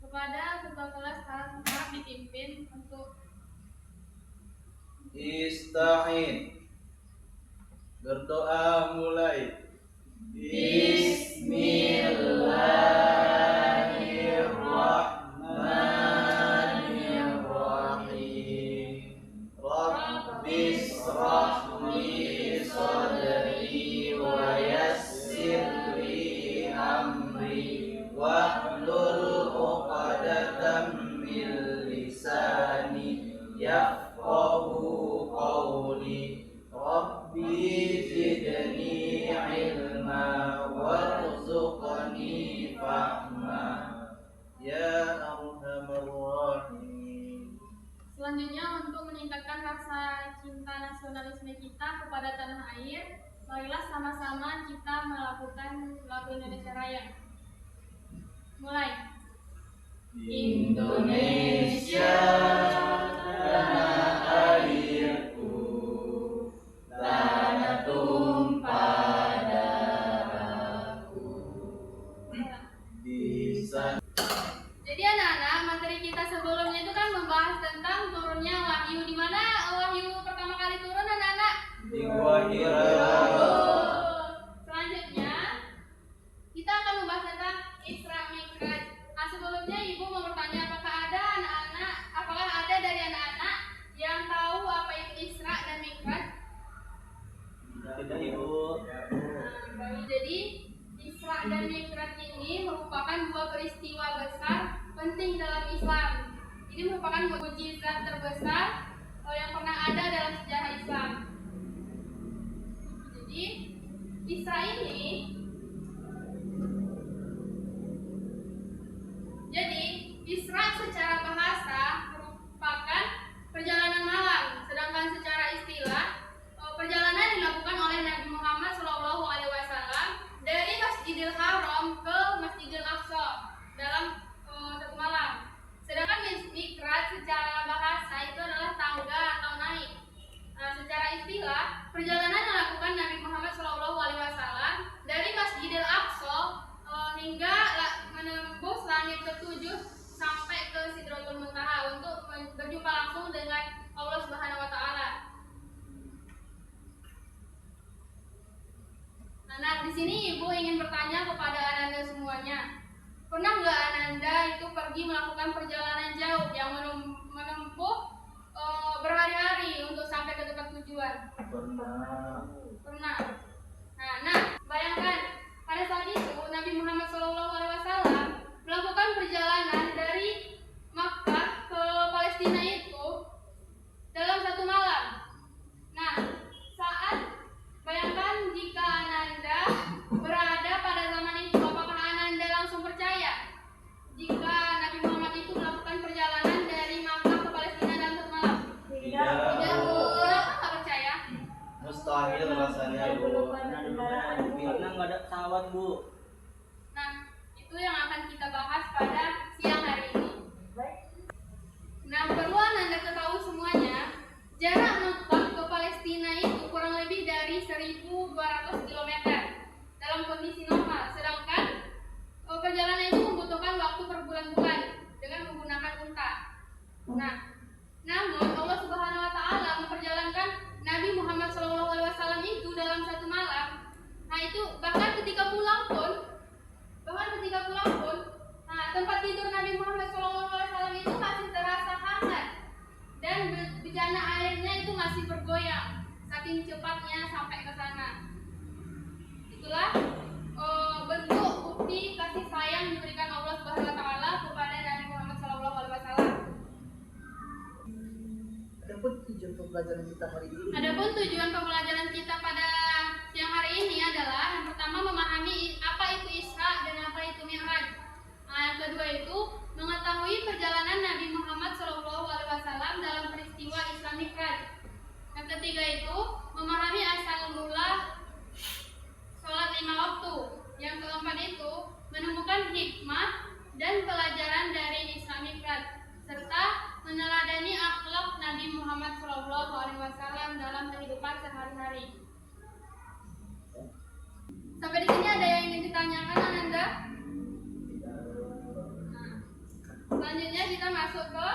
Kepada ketua kelas harap dipimpin untuk Ista'in. Berdoa mulai. Bismillahirrahmanirrahim. Rabbis shrahli sadri wa yassir li amri wahlul 'uqdatam min lisani yafqahu qawli. Rabbi zidni ilma warzuqni fahma ya arhamar rahimin. selanjutnya untuk meningkatkan rasa cinta nasionalisme kita kepada tanah air, marilah sama-sama kita melakukan lagu Indonesia Raya. Mulai. Indonesia tanah airku, tanah tumpah darahku. Bisa. Jadi anak-anak, materi kita sebelumnya itu kan membahas tentang turunnya wahyu. Di mana wahyu pertama kali turun anak-anak? Di Gua Hira. Selanjutnya kita akan membahas tentang Isra Mi'raj. Nah, sebelumnya Ibu mau bertanya, apakah ada dari anak-anak yang tahu apa itu Isra dan Mi'raj? Tidak, Ibu. Jadi Isra dan Mi'raj ini merupakan dua peristiwa besar penting dalam Islam. Ini merupakan mukjizat terbesar yang pernah ada dalam sejarah Islam. Jadi Isra ini Isra secara bahasa merupakan perjalanan malam, sedangkan secara istilah perjalanan dilakukan oleh Nabi Muhammad SAW dari Masjidil Haram ke Masjidil Aqsa dalam satu malam. Sedangkan Mi'raj secara bahasa itu adalah tangga atau naik. Secara istilah perjalanan dilakukan Nabi Muhammad SAW dari Masjidil Aqsa hingga menembus langit ketujuh sampai ke Sidratul Muntaha untuk berjumpa langsung dengan Allah Subhanahu wa taala. Nah, di sini Ibu ingin bertanya kepada Ananda semuanya. Pernah nggak Ananda itu pergi melakukan perjalanan jauh yang menempuh berhari-hari untuk sampai ke tempat tujuan? Pernah. Nah, bayangkan pada saat itu Nabi Muhammad SAW melakukan perjalanan dari Makkah ke Palestina itu dalam satu malam. Nah, bayangkan jika Ananda berada pada zaman itu, apakah Ananda langsung percaya jika Nabi Muhammad itu melakukan perjalanan dari Makkah ke Palestina dalam satu malam? Tidak. Kenapa nggak percaya? Mustahil rasanya, Bu. Karena nggak ada pesawat, Bu. Nah, itu yang akan kita bahas pada siang hari ini. Nah, perlu Anda ketahui semuanya, jarak Makkah ke Palestina itu kurang lebih dari 1.200 km dalam kondisi normal. Sedangkan perjalanan itu membutuhkan waktu berbulan-bulan dengan menggunakan unta. Nah, namun Allah Subhanahu wa taala memperjalankan Nabi Muhammad SAW itu dalam satu malam. Nah, itu bahkan ketika pulang pun tempat tidur Nabi Muhammad SAW itu masih terasa hangat dan bejana airnya itu masih bergoyang saking cepatnya sampai ke sana. Itulah bentuk bukti kasih sayang diberikan Allah Subhanahu wa taala kepada Nabi Muhammad SAW. Adapun tujuan pembelajaran kita hari ini. Adapun tujuan pembelajaran kita pada siang hari ini adalah yang pertama memahami apa itu Isra dan apa itu Mi'raj. Yang kedua itu mengetahui perjalanan Nabi Muhammad SAW dalam peristiwa Isra Mi'raj. Yang ketiga itu memahami asal mula sholat 5 waktu. Yang keempat itu menemukan hikmah dan pelajaran dari Isra Mi'raj serta meneladani akhlak Nabi Muhammad SAW dalam kehidupan sehari-hari. kita masuk ke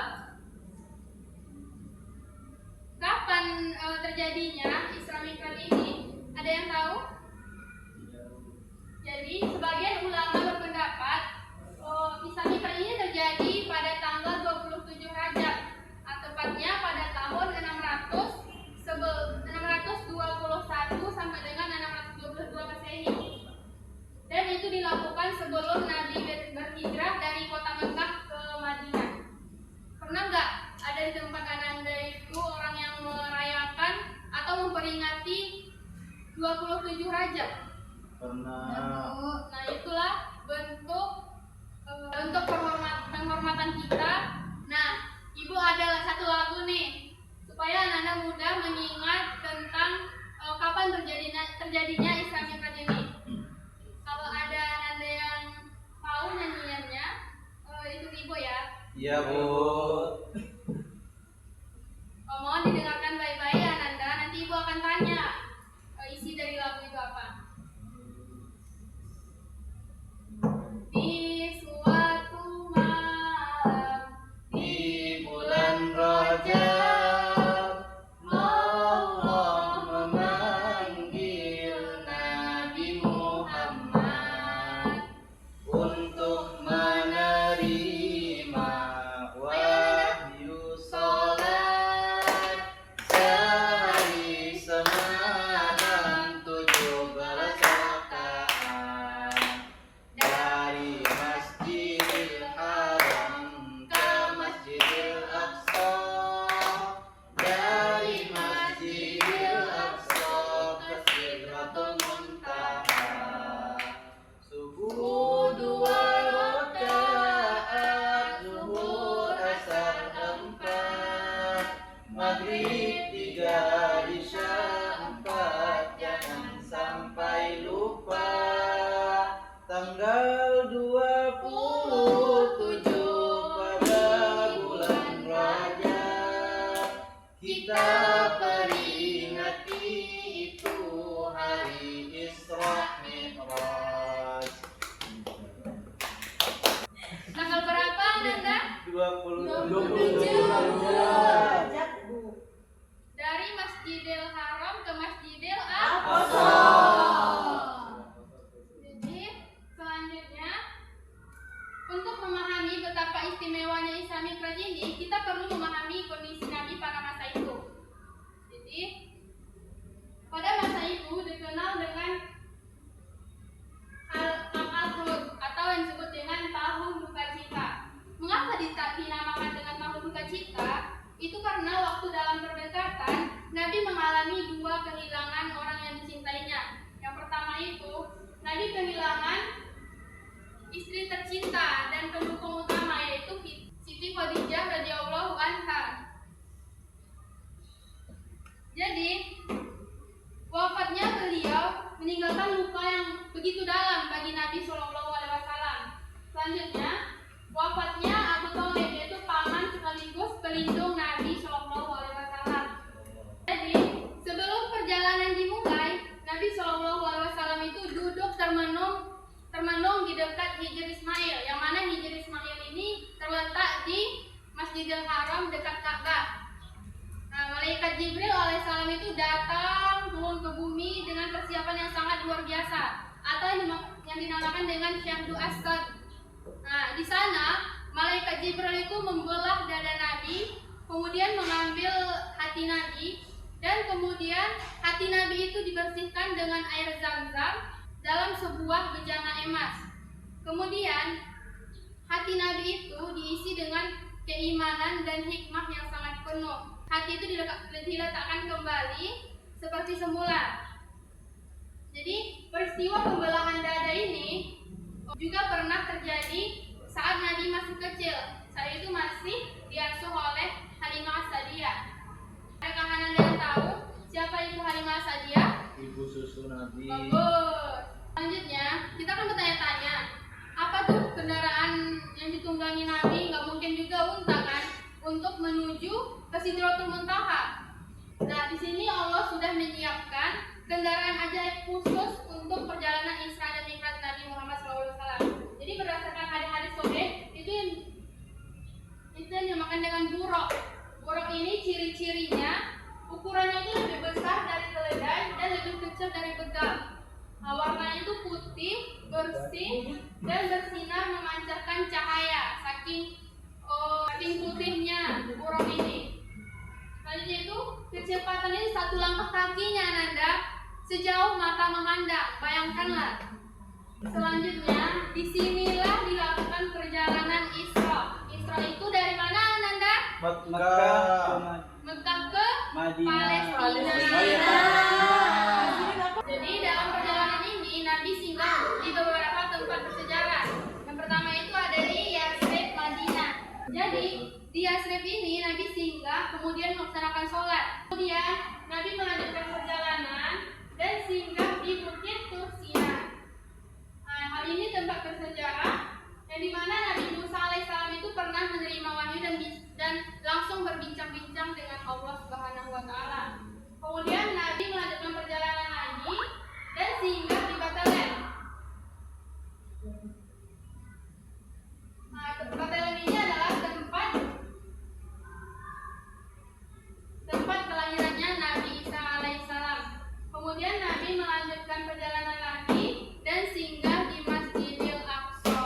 kapan terjadinya Isra Mi'raj ini. Ada yang tahu? Jadi sebagian ulama berpendapat Isra Mi'raj ini terjadi pada tanggal 27 Rajab, tepatnya pada tahun 621 sampai dengan 622 Masehi. Dan itu dilakukan sebelum Nabi berhijrah dari kota Mekah ke Madinah. Pernah nggak ada di tempat Anda itu orang yang merayakan atau memperingati 27 Rajab? Pernah. Nah, itulah bentuk penghormatan kita. Nah, Ibu adalah satu lagu nih supaya Anda mudah mengingat tentang kapan terjadinya Isra Mi'raj ini. Kalau ada Anda yang tahu nyanyiannya, itu Ibu ya. Iya, Bu. Mohon didengarkan baik-baik ya Nanda. Nanti Ibu akan tanya isi dari lagu itu apa. Di suatu malam Di bulan Rajab, Allah memanggil Nabi Muhammad untuk menerima wahyu salat sehari semalam 17 rakaat dari Masjidil Haram ke Masjidil Aqsa, dari Masjidil Aqsa ke Sidratul Muntaha. Subuh 2 rakaat, zuhur asar 4, maghrib 3, isya 4. Jangan sampai lupa tanggal 27 pada bulan Rajab, kita peringati itu hari Isra Mi'raj. tanggal berapa Nanda? 27 Rajab, Bu. Dari Masjidil Haram ke Masjidil Aqsa. Aqsa. Jadi selanjutnya, untuk memahami betapa istimewanya Isra Mi'raj ini, kita perlu memahami kondisi Nabi pada masa itu. Jadi pada masa itu dikenal dengan Al-Hud atau yang disebut dengan tahun duka cita. Mengapa dinamakan dengan tahun duka cita? Itu karena waktu dalam berdekatan Nabi mengalami 2 kehilangan orang yang dicintainya. Yang pertama itu Nabi kehilangan istri tercinta dan pendukung utama, yaitu Siti Khadijah radhiyallahu anha. Jadi wafatnya beliau meninggalkan luka yang begitu dalam bagi Nabi SAW. Selanjutnya wafatnya Abu Thalib, yaitu paman sekaligus pelindung Nabi SAW. Jadi sebelum perjalanan dimulai, Nabi SAW itu duduk termenung di dekat Hijr Ismail, yang mana Hijr Ismail ini terletak di Masjidil Haram dekat Ka'bah. Nah, malaikat Jibril alaihissalam itu datang turun ke bumi dengan persiapan yang sangat luar biasa, atau yang dinamakan dengan Syahdu Asad. Nah, di sana malaikat Jibril itu membelah dada Nabi, kemudian mengambil hati Nabi, dan kemudian hati Nabi itu dibersihkan dengan air Zam-Zam dalam sebuah bejana emas. Kemudian hati Nabi itu diisi dengan keimanan dan hikmah yang sangat penuh. Hati itu diletakkan kembali seperti semula. Jadi peristiwa pembelahan dada ini juga pernah terjadi saat Nabi masih kecil. Saat itu masih diasuh oleh Halimah As-Sa'diyah. Adakah Anda yang tahu siapa ibu Halimah As-Sa'diyah? Ibu susu Nabi. Bagus. Selanjutnya kita akan bertanya-tanya, apa tuh kendaraan yang ditunggangi Nabi? Nggak mungkin juga unta kan? Untuk menuju ke Sidratul Muntaha. Nah, di sini Allah sudah menyiapkan kendaraan ajaib khusus untuk perjalanan Isra dan Mi'raj Nabi Muhammad SAW. Jadi berdasarkan hadis-hadis sahih itu bersih dan bersinar memancarkan cahaya saking putihnya burung ini. Selanjutnya itu kecepatan ini 1 langkah kakinya Ananda sejauh mata memandang. Bayangkanlah. Selanjutnya disinilah dilakukan perjalanan Isra. Isra itu dari mana Ananda? Mekah. Mekah ke Madinah. Palestina. Jadi dalam perjalanan ini Nabi singgah di beberapa tempat bersejarah. Yang pertama itu ada di Yasrib, Madinah. Jadi di Yasrib ini Nabi singgah kemudian melaksanakan sholat. Kemudian Nabi melanjutkan perjalanan dan singgah di Bukit Tursiya. Nah, hal ini tempat bersejarah yang dimana Nabi Musa alaihissalam itu pernah menerima wahyu dan langsung berbincang-bincang dengan Allah Subhanahu wa taala. Kemudian Nabi melanjutkan perjalanan lagi dan singgah di Bethlehem. Nah, Bethlehem ini adalah tempat kelahirannya Nabi Isa alaihissalam. Kemudian Nabi melanjutkan perjalanan lagi dan singgah di Masjidil Aqsa.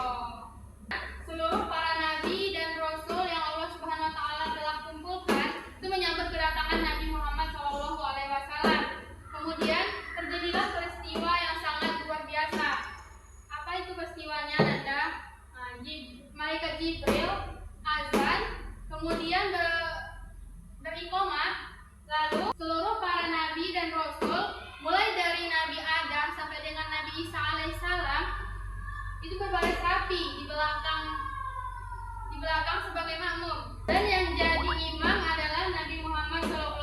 Seluruh para nabi dan rasul yang Allah Subhanahu wa taala telah kumpulkan itu menyambut kedatangan Nabi Muhammad SAW. Kemudian terjadilah peristiwa yang sangat luar biasa. Apa itu peristiwanya Nanda? Malaikat Jibril azan, kemudian beriqomah, lalu seluruh para nabi dan rasul mulai dari Nabi Adam sampai dengan Nabi Isa alaihissalam itu berbaris rapi di belakang sebagai makmum. Dan yang jadi imam adalah Nabi Muhammad SAW.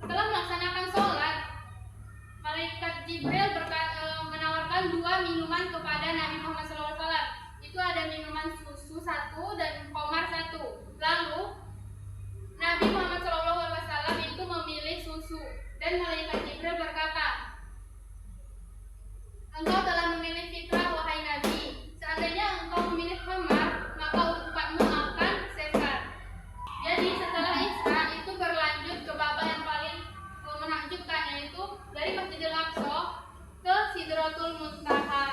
Setelah melaksanakan sholat, Malaikat Jibril menawarkan 2 minuman kepada Nabi Muhammad SAW. Itu ada minuman susu 1 dan khamar 1. Lalu Nabi Muhammad SAW itu memilih susu dan Malaikat Jibril berkata, "Engkau telah memilih fitrah wahai Nabi. Seandainya engkau memilih khamar, maka umatmu akan sesat." Jadi setelah Isra itu berlanjut ke babak yang paling menakjubkan, yaitu dari Masjidil Aqsa ke Sidratul Muntaha.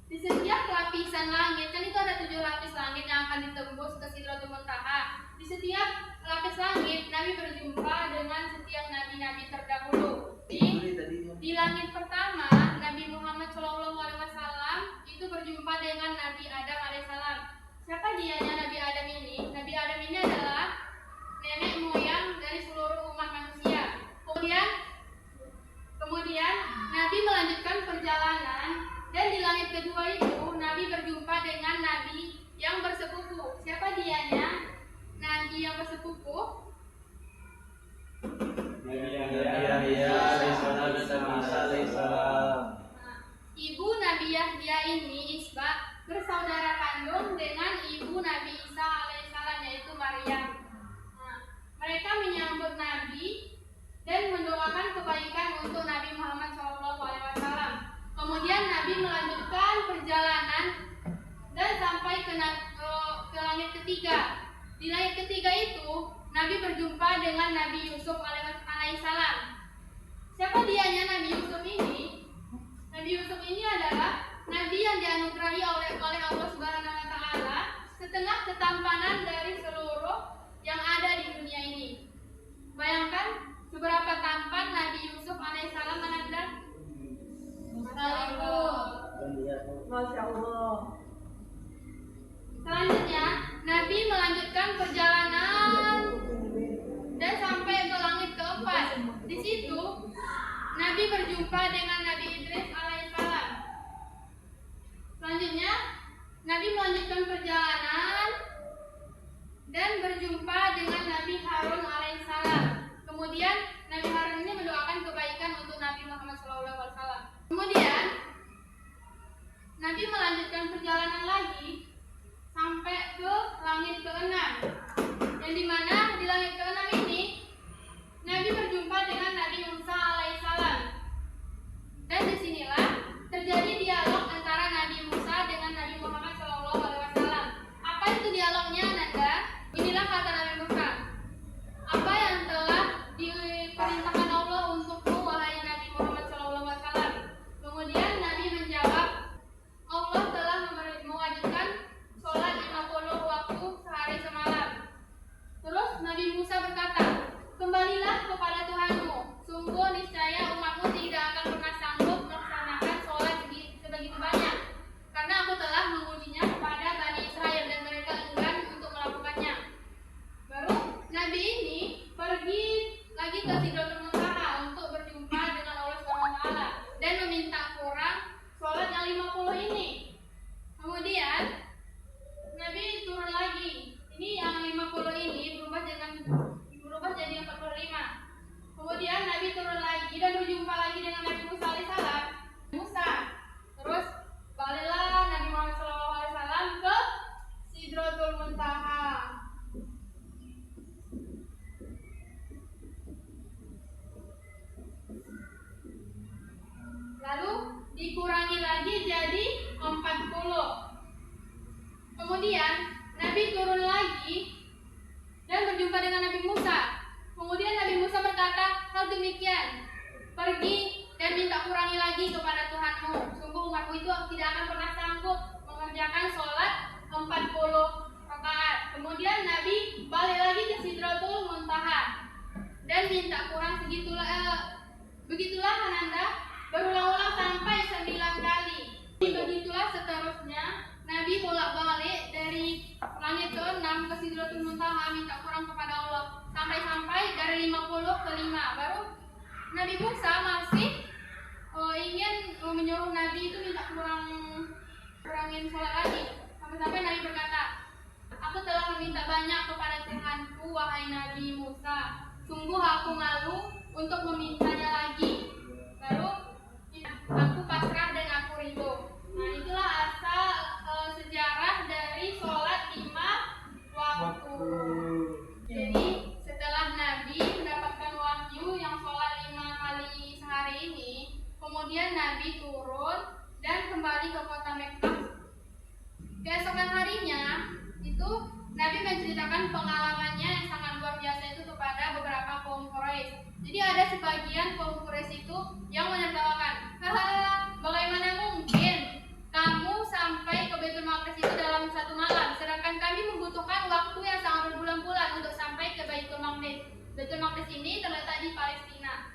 Di setiap lapisan langit, kan itu ada 7 lapis langit yang akan ditembus ke Sidratul Muntaha. Di setiap lapis langit Nabi berjumpa dengan setiap nabi-nabi terdahulu. Di langit pertama Nabi Muhammad SAW itu berjumpa dengan Nabi Adam alaihissalam. Siapa dianya Nabi Adam ini? Nabi Adam ini adalah nenek moyang dari seluruh umat manusia. Kemudian Nabi melanjutkan perjalanan dan di langit kedua itu Nabi berjumpa dengan Nabi yang bersepupu. Siapa dianya? Nabi yang bersepupu? Ibu Nabi Yahya ini Isbak bersaudara kandung dengan ibu Nabi Isa alaihissalam, yaitu Maryam. Mereka menyambut Nabi dan mendoakan kebaikan untuk Nabi Muhammad SAW. Kemudian Nabi melanjutkan perjalanan dan sampai ke langit ketiga. Di langit ketiga itu Nabi berjumpa dengan Nabi Yusuf alaihissalam. Siapa dianya Nabi Yusuf ini? Nabi Yusuf ini adalah Nabi yang dianugerahi oleh Allah Subhanahu wa taala setengah ketampanan dari seluruh yang ada di dunia ini. Bayangkan seberapa tampan Nabi Yusuf alaihissalam Ananda. Masya Allah. Selanjutnya Nabi melanjutkan perjalanan dan sampai ke langit keempat. Di situ Nabi berjumpa dengan Nabi Idris alaihissalam. Selanjutnya Nabi melanjutkan perjalanan dan berjumpa dengan Nabi Harun alaihissalam. Kemudian Nabi Harun ini mendoakan kebaikan untuk Nabi Muhammad SAW. Kemudian Nabi melanjutkan perjalanan lagi sampai ke langit ke-6, yang dimana di langit ke-6 ini Nabi berjumpa dengan Nabi Musa alaihissalam. Dan disinilah terjadi dialog antara Nabi Musa dengan Nabi Muhammad SAW. Apa itu dialognya Nanda? Inilah kata Nabi Musa. ke Sidratul Muntaha untuk berjumpa dengan Allah SWT dan meminta kurang sholat yang 50 ini. Kemudian Nabi turun lagi. Ini yang 50 ini berubah jadi 45. Kemudian Nabi turun lagi dan berjumpa lagi dengan Nabi Musa alaihissalam. Terus baliklah Nabi Muhammad SAW ke Sidratul Muntaha. Lalu dikurangi lagi jadi 40. Kemudian Nabi turun lagi dan berjumpa dengan Nabi Musa. Kemudian Nabi Musa berkata, hal demikian, pergi dan minta kurangi lagi kepada Tuhanmu. Sungguh umatku itu tidak akan pernah sanggup mengerjakan sholat 40 rakaat. Kemudian Nabi balik lagi ke Sidratul Muntaha dan minta kurang begitulah Ananda berulang-ulang sampai 9 kali. Begitulah seterusnya Nabi bolak-balik dari langit ke-6 ke Sidratul Muntaha minta kurang kepada Allah sampai dari 50 ke 5. Baru Nabi Musa masih ingin menyuruh Nabi itu minta kurangin sholat lagi. Sampai Nabi berkata, aku telah meminta banyak kepada Tuhanku, wahai Nabi Musa. Sungguh aku malu untuk memintanya lagi. Baru aku pasrah dan aku ridho. Nah, itulah asal sejarah dari sholat 5 waktu. Jadi setelah Nabi mendapatkan wahyu yang sholat 5 kali sehari ini, kemudian Nabi turun dan kembali ke kota Mekkah. Keesokan harinya itu Nabi menceritakan pengalamannya yang sangat luar biasa itu kepada beberapa kaum Quraisy. Jadi ada sebagian kaum Quraisy itu yang menertawakan, bagaimana mungkin kamu sampai ke Baitul Maqdis itu dalam 1 malam, sedangkan kami membutuhkan waktu yang sangat berbulan-bulan untuk sampai ke Baitul Maqdis. Baitul Maqdis ini terletak di Palestina.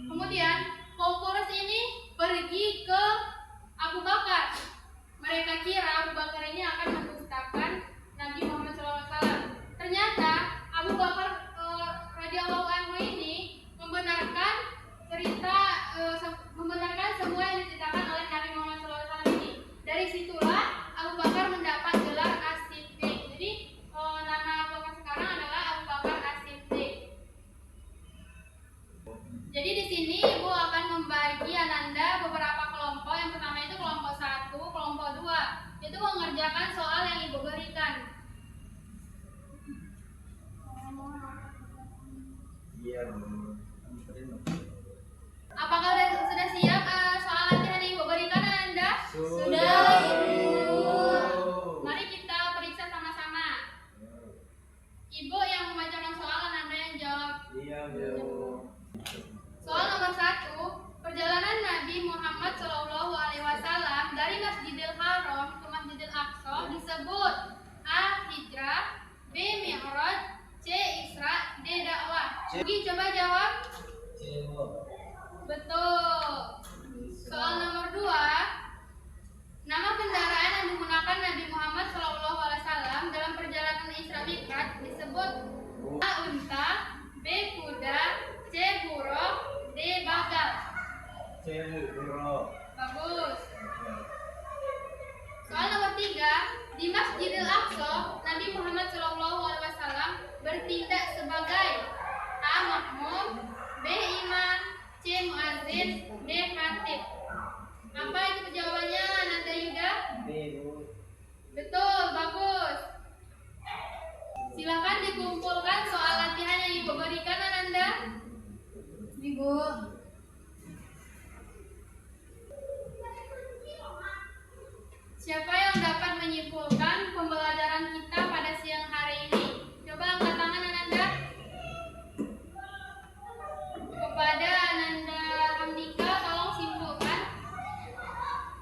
Kemudian kaum Quraisy ini pergi ke Abu Bakar. Mereka kira Abu Bakar ini akan mendustakan Nabi Muhammad SAW. Ternyata Abu Bakar radhiyallahu anhu ini membenarkan semua yang diceritakan oleh Nabi Muhammad SAW ini. Dari situlah Abu Bakar mendapat gelar As-Siddiq. Jadi nama Abu Bakar sekarang adalah Abu Bakar As-Siddiq. Jadi di sini Ibu akan membagi Ananda beberapa kelompok. Yang pertama itu kelompok 1, kelompok 2. Itu mengerjakan soal yang Ibu berikan. Iya. Apakah sudah siap soal latihan yang Ibu berikan Ananda? Sudah, Ibu. Mari kita periksa sama-sama. Ibu yang membacakan soal, Ananda yang jawab. Iya, Bu. Soal nomor 1, perjalanan Nabi Muhammad SAW dari Masjidil Haram ke Masjidil Aqsa disebut A. Hijrah, B. Mi'raj, C. Isra, D. Dakwah. Ugi coba jawab. Betul. Soal nomor 2, nama kendaraan yang digunakan Nabi Muhammad SAW dalam perjalanan Isra Mi'raj disebut A. Unta, B. Kuda, C. buruk, D. bagal. C. buruk. Bagus. Soal nomor 3, di Masjidil Aqsa Nabi Muhammad SAW bertindak sebagai A. makmum, B. imam, C. muadzin, D. khatib. Apa itu jawabannya, Ananda Yuda? B, Bu. Betul, bagus. Silakan dikumpulkan soal latihan yang Ibu berikan, Ananda. Ibu. Siapa yang dapat menyimpulkan pembelajaran kita pada siang hari ini? Coba angkat tangan, Ananda. Kepada Ananda Hamdika, tolong simpulkan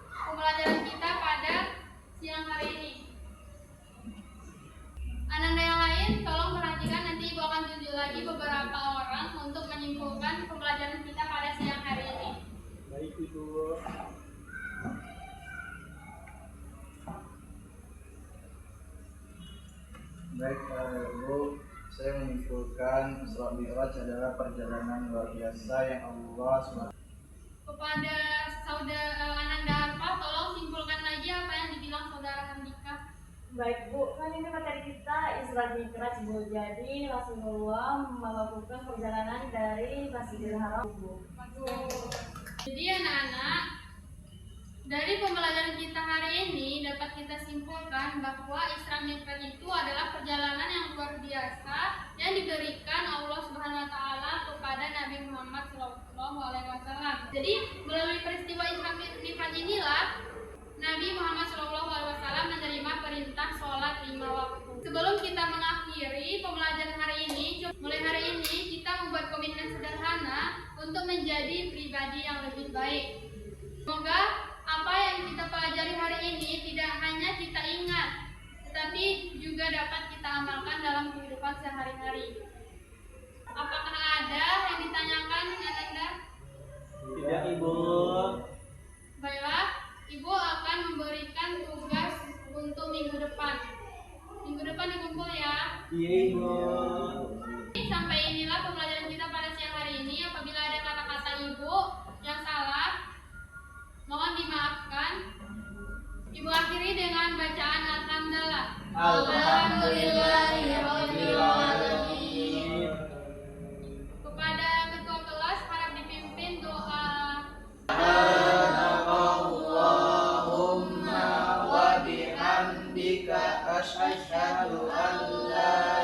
pembelajaran kita pada siang hari ini. Ananda yang lain, tolong perhatikan, nanti Ibu akan tunjuk lagi beberapa orang untuk menyimpulkan pembelajaran kita pada siang hari ini. Baik, Ibu. Baik, Bu. Saya menyimpulkan Isra Mi'raj adalah perjalanan luar biasa yang Allah SWT. Kepada saudara Ananda Harpa, tolong simpulkan lagi apa yang dibilang saudara Handika. Baik Bu, kan ini materi kita Isra Mi'raj Bu. Jadi Rasulullah melakukan perjalanan dari Masjidil Haram Bu. Jadi anak-anak, dari pembelajaran kita hari ini dapat kita simpulkan bahwa Isra Mi'raj itu adalah perjalanan yang luar biasa yang diberikan Allah Subhanahu wa taala kepada Nabi Muhammad SAW. Jadi melalui peristiwa Isra Mi'raj inilah Nabi Muhammad SAW menerima perintah sholat 5 waktu. Sebelum kita mengakhiri pembelajaran hari ini, mulai hari ini kita membuat komitmen sederhana untuk menjadi pribadi yang lebih baik. Semoga apa yang kita pelajari hari ini tidak hanya kita ingat, tetapi juga dapat kita amalkan dalam kehidupan sehari-hari. Apakah ada yang ditanyakan, Ananda? Tidak, Ibu. Baiklah, Ibu akan memberikan tugas untuk minggu depan. Minggu depan dikumpul ya. Iya, Ibu. Sampai inilah pembelajaran kita pada siang hari ini. Apabila ada kata-kata Ibu yang salah, mohon dimaafkan. Ibu akhiri dengan bacaan Alhamdulillah. Alhamdulillahirabbil alamin. Kepada ketua kelas harap dipimpin doa. Allahumma wa bihamdika asyhadu an la